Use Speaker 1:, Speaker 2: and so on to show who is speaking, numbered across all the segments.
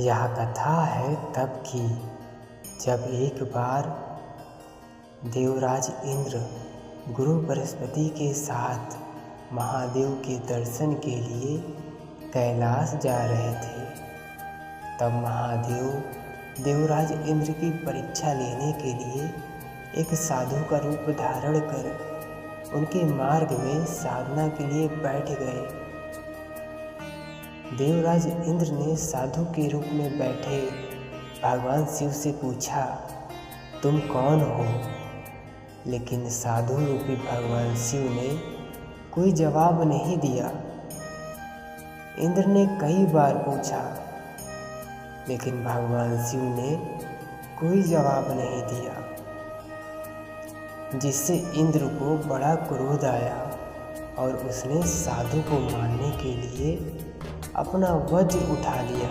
Speaker 1: यह कथा है तब की जब एक बार देवराज इंद्र गुरु बृहस्पति के साथ महादेव के दर्शन के लिए कैलाश जा रहे थे। तब महादेव देवराज इंद्र की परीक्षा लेने के लिए एक साधु का रूप धारण कर उनके मार्ग में साधना के लिए बैठ गए। देवराज इंद्र ने साधु के रूप में बैठे भगवान शिव से पूछा, तुम कौन हो? लेकिन साधु रूपी भगवान शिव ने कोई जवाब नहीं दिया। इंद्र ने कई बार पूछा, लेकिन भगवान शिव ने कोई जवाब नहीं दिया, जिससे इंद्र को बड़ा क्रोध आया और उसने साधु को मारने के लिए अपना वज्र उठा लिया।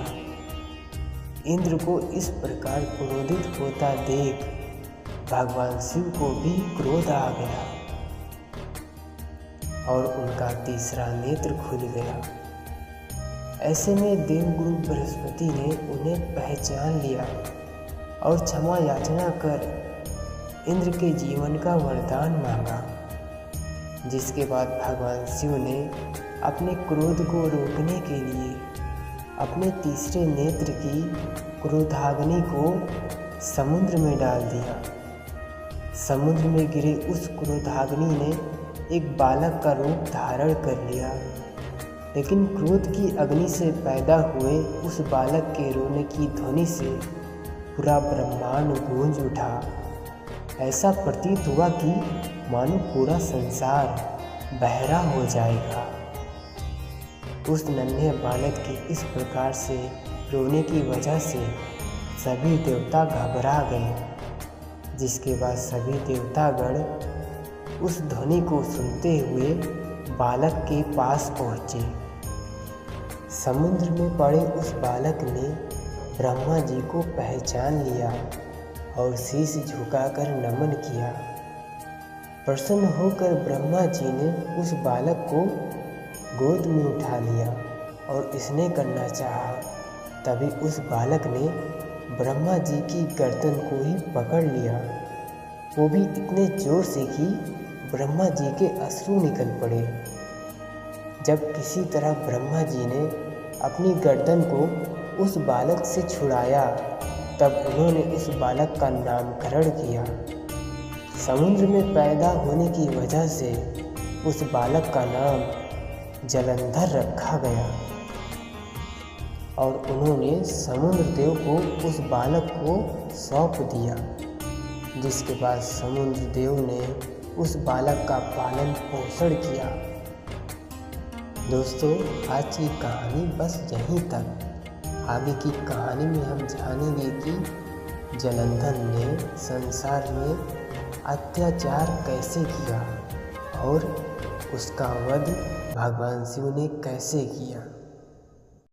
Speaker 1: इंद्र को इस प्रकार क्रोधित होता देख भगवान शिव को भी क्रोध आ गया और उनका तीसरा नेत्र खुल गया। ऐसे में देवगुरु बृहस्पति ने उन्हें पहचान लिया और क्षमा याचना कर इंद्र के जीवन का वरदान मांगा। जिसके बाद भगवान शिव ने अपने क्रोध को रोकने के लिए अपने तीसरे नेत्र की क्रोधाग्नि को समुद्र में डाल दिया। समुद्र में गिरे उस क्रोधाग्नि ने एक बालक का रूप धारण कर लिया, लेकिन क्रोध की अग्नि से पैदा हुए उस बालक के रोने की ध्वनि से पूरा ब्रह्मांड गूंज उठा। ऐसा प्रतीत हुआ कि मानो पूरा संसार बहरा हो जाएगा। उस नन्हे बालक के इस प्रकार से रोने की वजह से सभी देवता घबरा गए। जिसके बाद सभी देवतागण उस ध्वनि को सुनते हुए बालक के पास पहुँचे। समुद्र में पड़े उस बालक ने ब्रह्मा जी को पहचान लिया और शीश झुकाकर नमन किया। प्रसन्न होकर ब्रह्मा जी ने उस बालक को गोद में उठा लिया और स्नेह करना चाहा। तभी उस बालक ने ब्रह्मा जी की गर्दन को ही पकड़ लिया, वो भी इतने जोर से कि ब्रह्मा जी के अश्रु निकल पड़े। जब किसी तरह ब्रह्मा जी ने अपनी गर्दन को उस बालक से छुड़ाया, तब उन्होंने उस बालक का नामकरण किया। समुद्र में पैदा होने की वजह से उस बालक का नाम जलंधर रखा गया और उन्होंने समुद्र देव को उस बालक को सौंप दिया। जिसके बाद समुद्र देव ने उस बालक का पालन पोषण किया। दोस्तों, आज की कहानी बस यहीं तक। आगे की कहानी में हम जानेंगे कि जलंधर ने संसार में अत्याचार कैसे किया और उसका वध भगवान शिव ने कैसे किया।